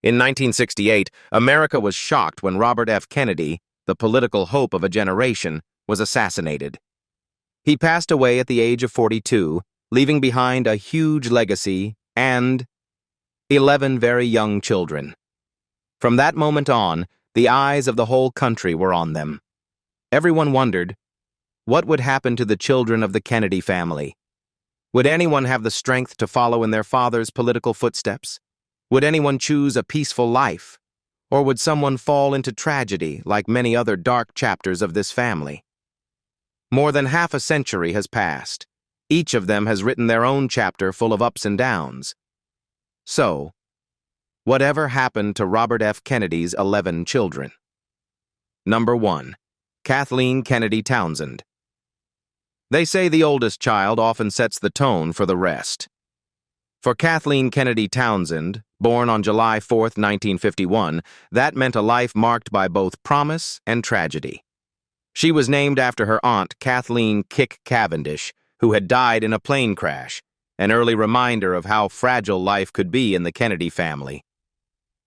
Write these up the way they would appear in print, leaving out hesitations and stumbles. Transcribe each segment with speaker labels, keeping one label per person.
Speaker 1: In 1968, America was shocked when Robert F. Kennedy, the political hope of a generation, was assassinated. He passed away at the age of 42, leaving behind a huge legacy and 11 very young children. From that moment on, the eyes of the whole country were on them. Everyone wondered, what would happen to the children of the Kennedy family? Would anyone have the strength to follow in their father's political footsteps? Would anyone choose a peaceful life? Or would someone fall into tragedy like many other dark chapters of this family? More than half a century has passed. Each of them has written their own chapter full of ups and downs. So, whatever happened to Robert F. Kennedy's 11 children? Number 1. Kathleen Kennedy Townsend. They say the oldest child often sets the tone for the rest. For Kathleen Kennedy Townsend, born on July 4, 1951, that meant a life marked by both promise and tragedy. She was named after her aunt, Kathleen "Kick" Cavendish, who had died in a plane crash, an early reminder of how fragile life could be in the Kennedy family.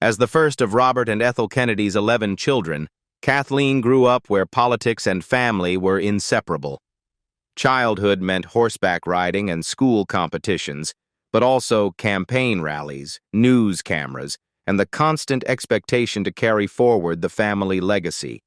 Speaker 1: As the first of Robert and Ethel Kennedy's 11 children, Kathleen grew up where politics and family were inseparable. Childhood meant horseback riding and school competitions, but also campaign rallies, news cameras, and the constant expectation to carry forward the family legacy.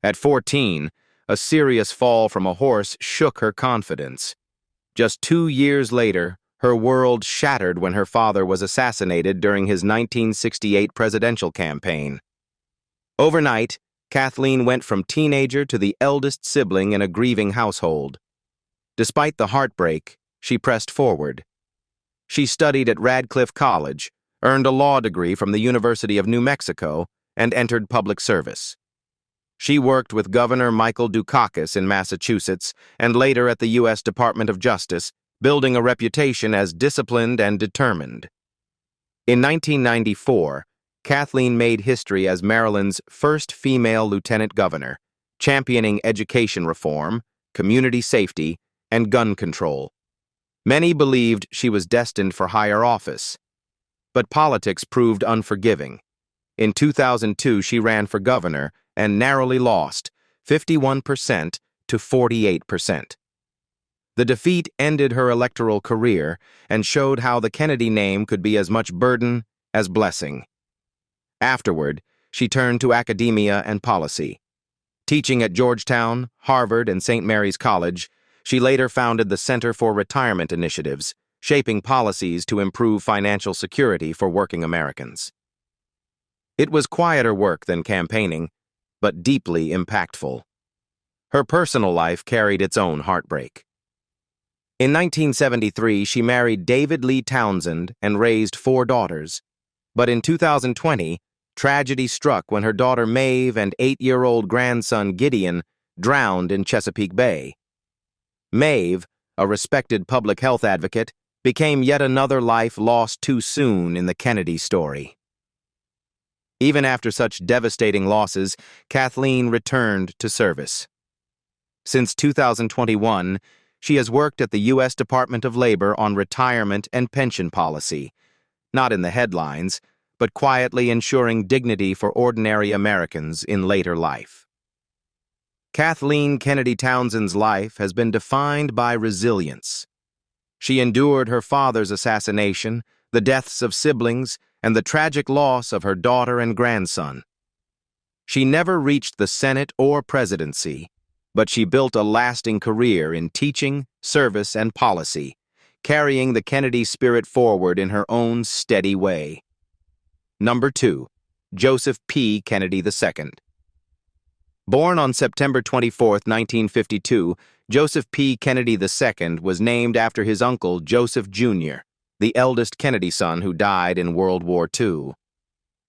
Speaker 1: At 14, a serious fall from a horse shook her confidence. Just 2 years later, her world shattered when her father was assassinated during his 1968 presidential campaign. Overnight, Kathleen went from teenager to the eldest sibling in a grieving household. Despite the heartbreak, she pressed forward. She studied at Radcliffe College, earned a law degree from the University of New Mexico, and entered public service. She worked with Governor Michael Dukakis in Massachusetts and later at the U.S. Department of Justice, building a reputation as disciplined and determined. In 1994, Kathleen made history as Maryland's first female lieutenant governor, championing education reform, community safety, and gun control. Many believed she was destined for higher office, but politics proved unforgiving. In 2002, she ran for governor and narrowly lost, 51% to 48%. The defeat ended her electoral career and showed how the Kennedy name could be as much burden as blessing. Afterward, she turned to academia and policy. Teaching at Georgetown, Harvard, and St. Mary's College, she later founded the Center for Retirement Initiatives, shaping policies to improve financial security for working Americans. It was quieter work than campaigning, but deeply impactful. Her personal life carried its own heartbreak. In 1973, she married David Lee Townsend and raised 4 daughters. But in 2020, tragedy struck when her daughter Maeve and 8-year-old grandson Gideon drowned in Chesapeake Bay. Maeve, a respected public health advocate, became yet another life lost too soon in the Kennedy story. Even after such devastating losses, Kathleen returned to service. Since 2021, she has worked at the U.S. Department of Labor on retirement and pension policy, not in the headlines, but quietly ensuring dignity for ordinary Americans in later life. Kathleen Kennedy Townsend's life has been defined by resilience. She endured her father's assassination, the deaths of siblings, and the tragic loss of her daughter and grandson. She never reached the Senate or presidency, but she built a lasting career in teaching, service, and policy, carrying the Kennedy spirit forward in her own steady way. Number 2. Joseph P. Kennedy II. Born on September 24, 1952, Joseph P. Kennedy II was named after his uncle Joseph Jr., the eldest Kennedy son who died in World War II.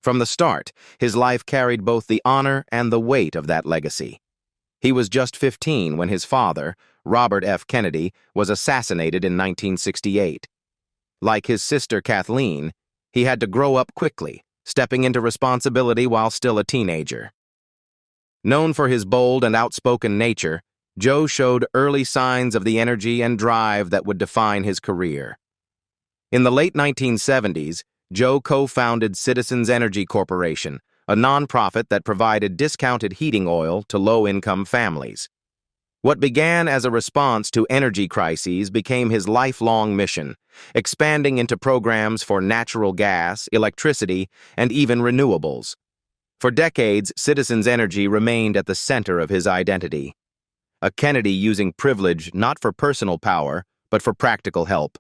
Speaker 1: From the start, his life carried both the honor and the weight of that legacy. He was just 15 when his father, Robert F. Kennedy, was assassinated in 1968. Like his sister Kathleen, he had to grow up quickly, stepping into responsibility while still a teenager. Known for his bold and outspoken nature, Joe showed early signs of the energy and drive that would define his career. In the late 1970s, Joe co-founded Citizens Energy Corporation, a nonprofit that provided discounted heating oil to low-income families. What began as a response to energy crises became his lifelong mission, expanding into programs for natural gas, electricity, and even renewables. For decades, Citizens Energy remained at the center of his identity. A Kennedy using privilege not for personal power, but for practical help.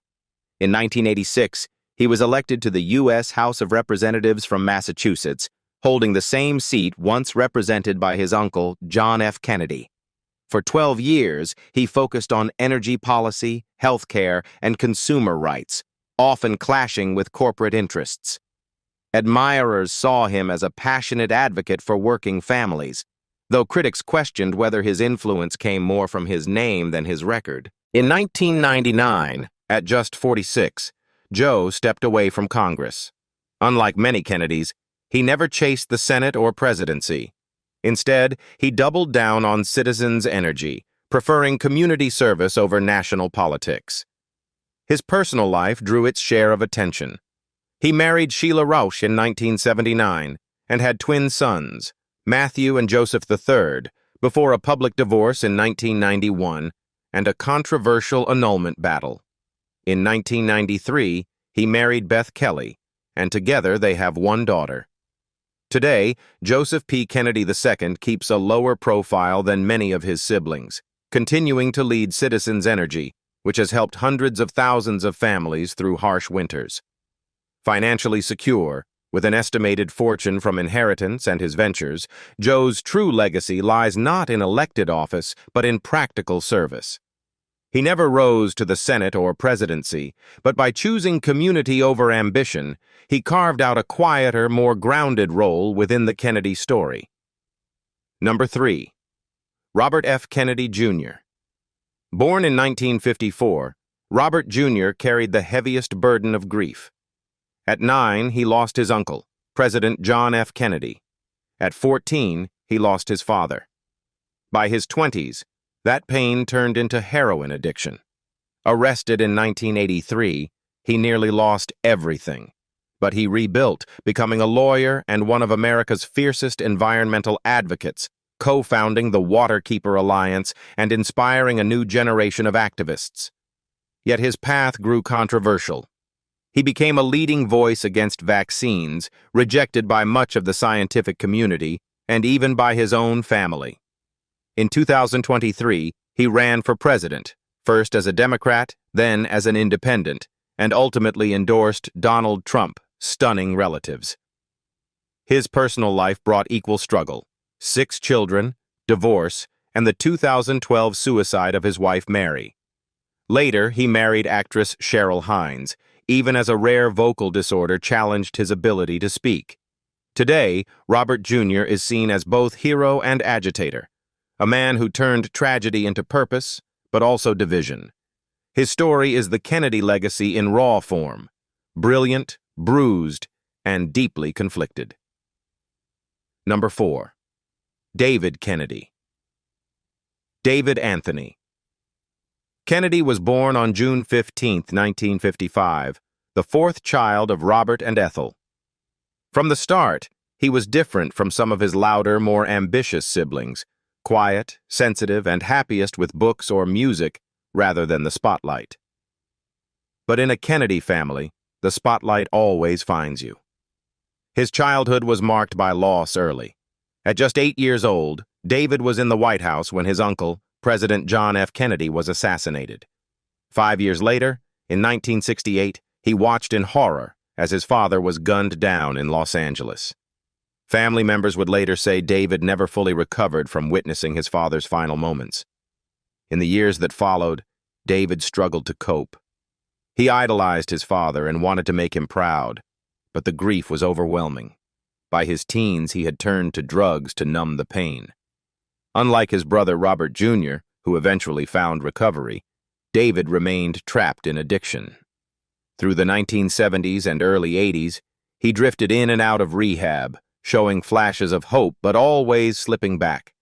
Speaker 1: In 1986, he was elected to the U.S. House of Representatives from Massachusetts, holding the same seat once represented by his uncle, John F. Kennedy. For 12 years, he focused on energy policy, health care, and consumer rights, often clashing with corporate interests. Admirers saw him as a passionate advocate for working families, though critics questioned whether his influence came more from his name than his record. In 1999, at just 46, Joe stepped away from Congress. Unlike many Kennedys, he never chased the Senate or presidency. Instead, he doubled down on Citizens Energy, preferring community service over national politics. His personal life drew its share of attention. He married Sheila Rausch in 1979 and had twin sons, Matthew and Joseph III, before a public divorce in 1991 and a controversial annulment battle. In 1993, he married Beth Kelly, and together they have one daughter. Today, Joseph P. Kennedy II keeps a lower profile than many of his siblings, continuing to lead Citizens Energy, which has helped hundreds of thousands of families through harsh winters. Financially secure, with an estimated fortune from inheritance and his ventures, Joe's true legacy lies not in elected office, but in practical service. He never rose to the Senate or presidency, but by choosing community over ambition, he carved out a quieter, more grounded role within the Kennedy story. Number 3. Robert F. Kennedy, Jr. Born in 1954, Robert Jr. carried the heaviest burden of grief. At 9, he lost his uncle, President John F. Kennedy. At 14, he lost his father. By his 20s, that pain turned into heroin addiction. Arrested in 1983, he nearly lost everything. But he rebuilt, becoming a lawyer and one of America's fiercest environmental advocates, co-founding the Waterkeeper Alliance and inspiring a new generation of activists. Yet his path grew controversial. He became a leading voice against vaccines, rejected by much of the scientific community and even by his own family. In 2023, he ran for president, first as a Democrat, then as an independent, and ultimately endorsed Donald Trump, stunning relatives. His personal life brought equal struggle: 6 children, divorce, and the 2012 suicide of his wife Mary. Later, he married actress Cheryl Hines, even as a rare vocal disorder challenged his ability to speak. Today, Robert Jr. is seen as both hero and agitator, a man who turned tragedy into purpose, but also division. His story is the Kennedy legacy in raw form: brilliant, bruised, and deeply conflicted. Number 4. David Kennedy. David Anthony. Kennedy was born on June 15, 1955, the 4th child of Robert and Ethel. From the start, he was different from some of his louder, more ambitious siblings, quiet, sensitive, and happiest with books or music rather than the spotlight. But in a Kennedy family, the spotlight always finds you. His childhood was marked by loss early. At just 8 years old, David was in the White House when his uncle, President John F. Kennedy, was assassinated. 5 years later, in 1968, he watched in horror as his father was gunned down in Los Angeles. Family members would later say David never fully recovered from witnessing his father's final moments. In the years that followed, David struggled to cope. He idolized his father and wanted to make him proud, but the grief was overwhelming. By his teens, he had turned to drugs to numb the pain. Unlike his brother Robert Jr., who eventually found recovery, David remained trapped in addiction. Through the 1970s and early 80s, he drifted in and out of rehab, showing flashes of hope but always slipping back.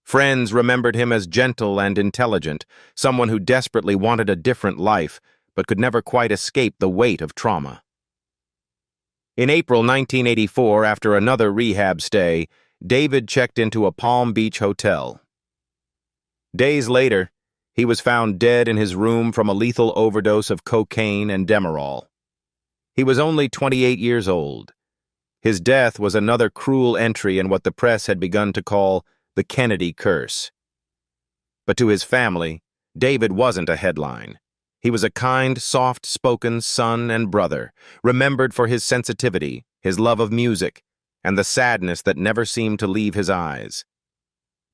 Speaker 1: Friends remembered him as gentle and intelligent, someone who desperately wanted a different life but could never quite escape the weight of trauma. In April 1984, after another rehab stay, David checked into a Palm Beach hotel. Days later, he was found dead in his room from a lethal overdose of cocaine and Demerol. He was only 28 years old. His death was another cruel entry in what the press had begun to call the Kennedy curse. But to his family, David wasn't a headline. He was a kind, soft-spoken son and brother, remembered for his sensitivity, his love of music, and the sadness that never seemed to leave his eyes.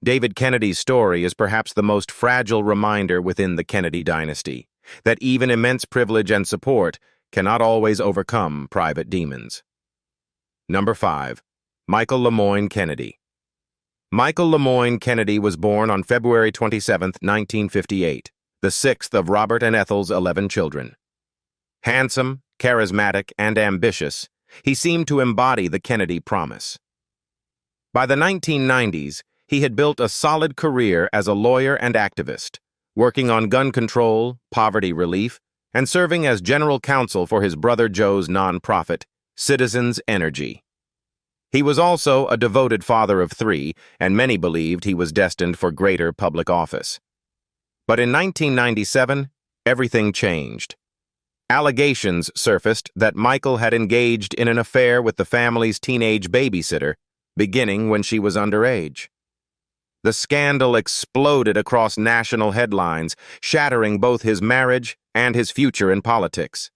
Speaker 1: David Kennedy's story is perhaps the most fragile reminder within the Kennedy dynasty, that even immense privilege and support cannot always overcome private demons. Number 5. Michael Lemoyne Kennedy. Michael Lemoyne Kennedy was born on February 27, 1958, the sixth of Robert and Ethel's 11 children. Handsome, charismatic, and ambitious, he seemed to embody the Kennedy promise. By the 1990s, he had built a solid career as a lawyer and activist, working on gun control, poverty relief, and serving as general counsel for his brother Joe's nonprofit, Citizens Energy. He was also a devoted father of 3, and many believed he was destined for greater public office. But in 1997, everything changed. Allegations surfaced that Michael had engaged in an affair with the family's teenage babysitter, beginning when she was underage. The scandal exploded across national headlines, shattering both his marriage and his future in politics.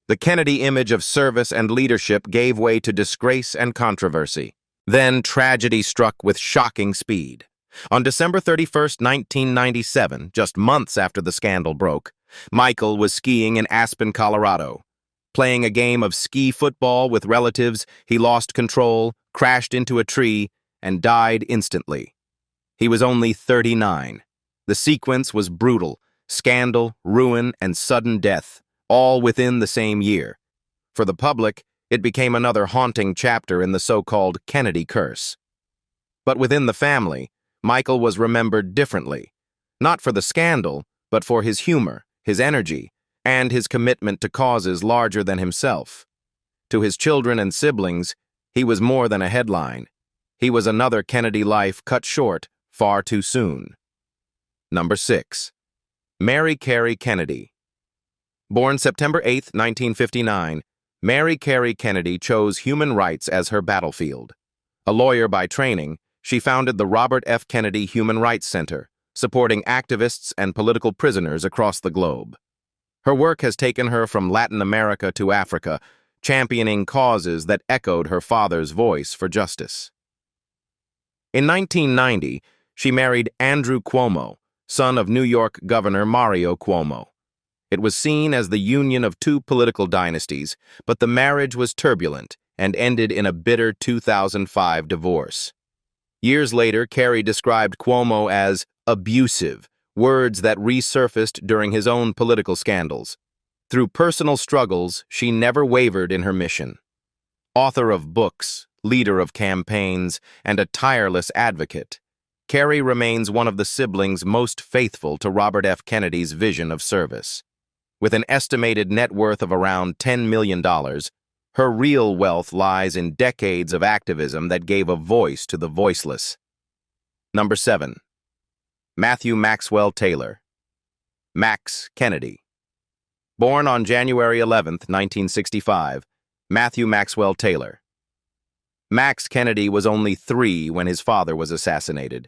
Speaker 1: The Kennedy image of service and leadership gave way to disgrace and controversy. Then tragedy struck with shocking speed. On December 31, 1997, just months after the scandal broke, Michael was skiing in Aspen, Colorado. Playing a game of ski football with relatives, he lost control, crashed into a tree, and died instantly. He was only 39. The sequence was brutal: scandal, ruin, and sudden death, all within the same year. For the public, it became another haunting chapter in the so-called Kennedy curse. But within the family, Michael was remembered differently, not for the scandal, but for his humor, his energy, and his commitment to causes larger than himself. To his children and siblings, he was more than a headline. He was another Kennedy life cut short far too soon. Number 6. Mary Carey Kennedy. Born September 8, 1959, Mary Carey Kennedy chose human rights as her battlefield. A lawyer by training, she founded the Robert F. Kennedy Human Rights Center, supporting activists and political prisoners across the globe. Her work has taken her from Latin America to Africa, championing causes that echoed her father's voice for justice. In 1990, she married Andrew Cuomo, son of New York Governor Mario Cuomo. It was seen as the union of two political dynasties, but the marriage was turbulent and ended in a bitter 2005 divorce. Years later, Carey described Cuomo as abusive, words that resurfaced during his own political scandals. Through personal struggles, she never wavered in her mission. Author of books, leader of campaigns, and a tireless advocate, Carey remains one of the siblings most faithful to Robert F. Kennedy's vision of service. With an estimated net worth of around $10 million, her real wealth lies in decades of activism that gave a voice to the voiceless. Number 7. Matthew Maxwell Taylor. Max Kennedy. Born on January 11, 1965, Matthew Maxwell Taylor. Max Kennedy was only 3 when his father was assassinated.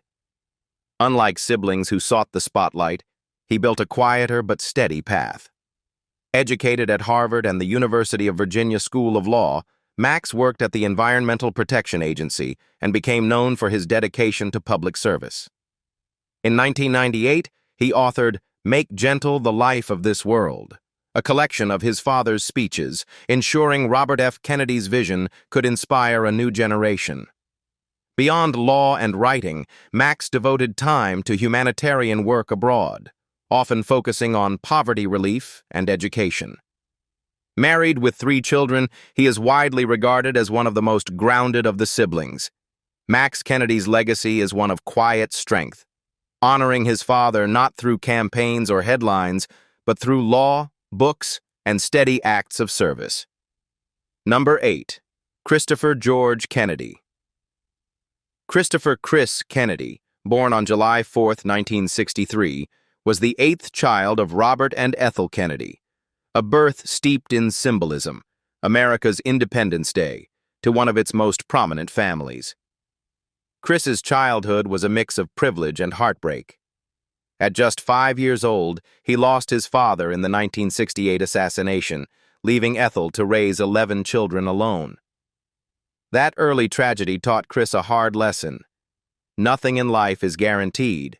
Speaker 1: Unlike siblings who sought the spotlight, he built a quieter but steady path. Educated at Harvard and the University of Virginia School of Law, Max worked at the Environmental Protection Agency and became known for his dedication to public service. In 1998, he authored Make Gentle the Life of This World, a collection of his father's speeches, ensuring Robert F. Kennedy's vision could inspire a new generation. Beyond law and writing, Max devoted time to humanitarian work abroad, often focusing on poverty relief and education. Married with 3 children, he is widely regarded as one of the most grounded of the siblings. Max Kennedy's legacy is one of quiet strength, honoring his father not through campaigns or headlines, but through law, books, and steady acts of service. Number 8. Christopher George Kennedy. Christopher Chris Kennedy, born on July 4, 1963, was the eighth child of Robert and Ethel Kennedy, a birth steeped in symbolism, America's Independence Day, to one of its most prominent families. Chris's childhood was a mix of privilege and heartbreak. At just 5 years old, he lost his father in the 1968 assassination, leaving Ethel to raise 11 children alone. That early tragedy taught Chris a hard lesson. Nothing in life is guaranteed,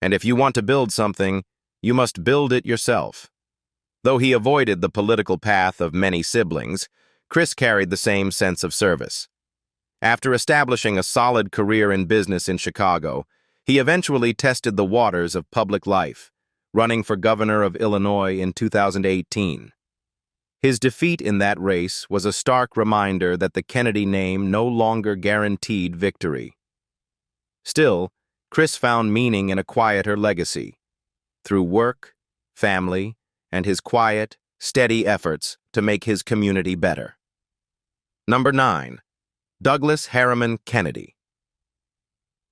Speaker 1: and if you want to build something, you must build it yourself. Though he avoided the political path of many siblings, Chris carried the same sense of service. After establishing a solid career in business in Chicago, he eventually tested the waters of public life, running for governor of Illinois in 2018. His defeat in that race was a stark reminder that the Kennedy name no longer guaranteed victory. Still, Chris found meaning in a quieter legacy. Through work, family, and his quiet, steady efforts to make his community better. Number 9. Douglas Harriman Kennedy.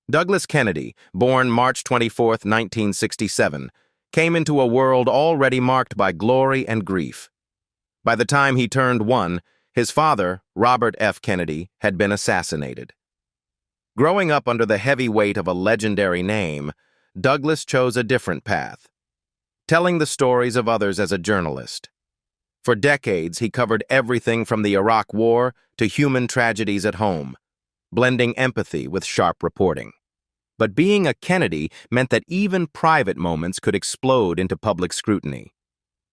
Speaker 1: Douglas Kennedy, born March 24, 1967, came into a world already marked by glory and grief. By the time he turned 1, his father, Robert F. Kennedy, had been assassinated. Growing up under the heavy weight of a legendary name, Douglas chose a different path, telling the stories of others as a journalist. For decades, he covered everything from the Iraq War to human tragedies at home, blending empathy with sharp reporting. But being a Kennedy meant that even private moments could explode into public scrutiny.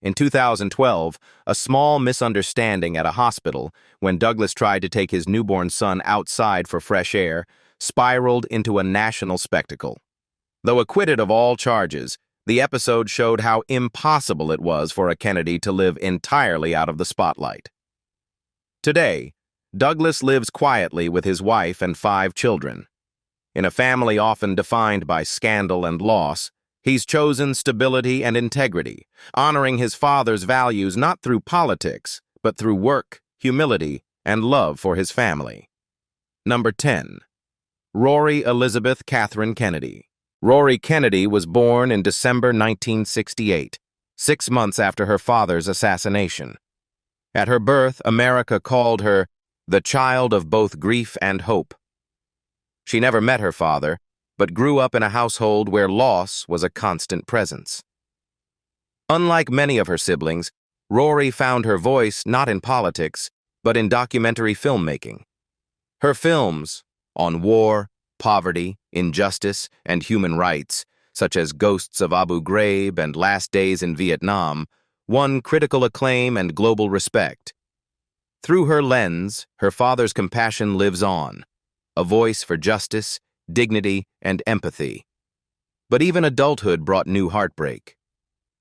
Speaker 1: In 2012, a small misunderstanding at a hospital, when Douglas tried to take his newborn son outside for fresh air, spiraled into a national spectacle. Though acquitted of all charges, the episode showed how impossible it was for a Kennedy to live entirely out of the spotlight. Today, Douglas lives quietly with his wife and 5 children. In a family often defined by scandal and loss, he's chosen stability and integrity, honoring his father's values not through politics, but through work, humility, and love for his family. Number 10. Rory Elizabeth Catherine Kennedy. Rory Kennedy was born in December 1968, 6 months after her father's assassination. At her birth, America called her the child of both grief and hope. She never met her father, but grew up in a household where loss was a constant presence. Unlike many of her siblings, Rory found her voice not in politics, but in documentary filmmaking. Her films on war, poverty, injustice, and human rights, such as Ghosts of Abu Ghraib and Last Days in Vietnam, won critical acclaim and global respect. Through her lens, her father's compassion lives on, a voice for justice, dignity, and empathy. But even adulthood brought new heartbreak.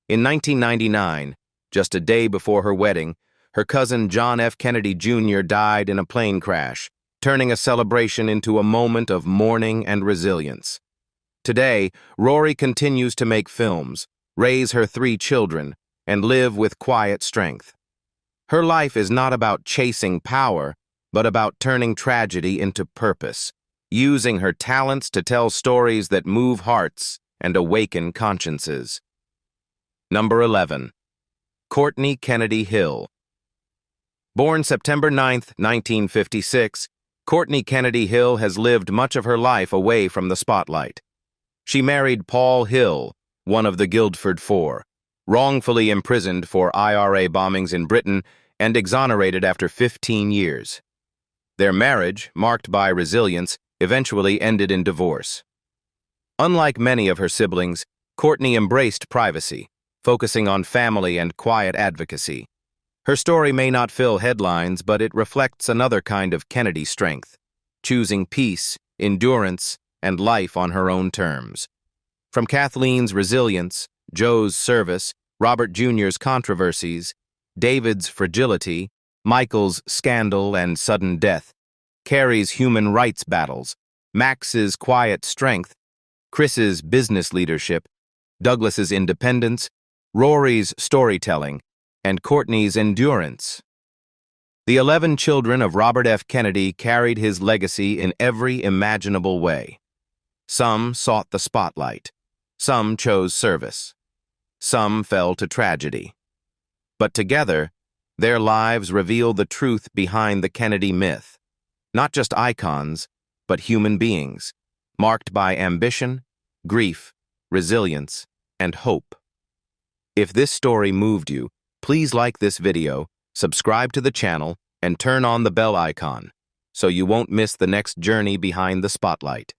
Speaker 1: In 1999, just a day before her wedding, her cousin John F. Kennedy Jr. died in a plane crash, turning a celebration into a moment of mourning and resilience. Today, Rory continues to make films, raise her 3 children, and live with quiet strength. Her life is not about chasing power, but about turning tragedy into purpose, using her talents to tell stories that move hearts and awaken consciences. Number 11. Courtney Kennedy Hill. Born September 9, 1956, Courtney Kennedy Hill has lived much of her life away from the spotlight. She married Paul Hill, one of the Guildford Four, wrongfully imprisoned for IRA bombings in Britain and exonerated after 15 years. Their marriage, marked by resilience, eventually ended in divorce. Unlike many of her siblings, Courtney embraced privacy, focusing on family and quiet advocacy. Her story may not fill headlines, but it reflects another kind of Kennedy strength, choosing peace, endurance, and life on her own terms. From Kathleen's resilience, Joe's service, Robert Jr.'s controversies, David's fragility, Michael's scandal and sudden death, Carrie's human rights battles, Max's quiet strength, Chris's business leadership, Douglas's independence, Rory's storytelling, and Courtney's endurance. The 11 children of Robert F. Kennedy carried his legacy in every imaginable way. Some sought the spotlight. Some chose service. Some fell to tragedy. But together, their lives reveal the truth behind the Kennedy myth. Not just icons, but human beings, marked by ambition, grief, resilience, and hope. If this story moved you, please like this video, subscribe to the channel, and turn on the bell icon so you won't miss the next journey behind the spotlight.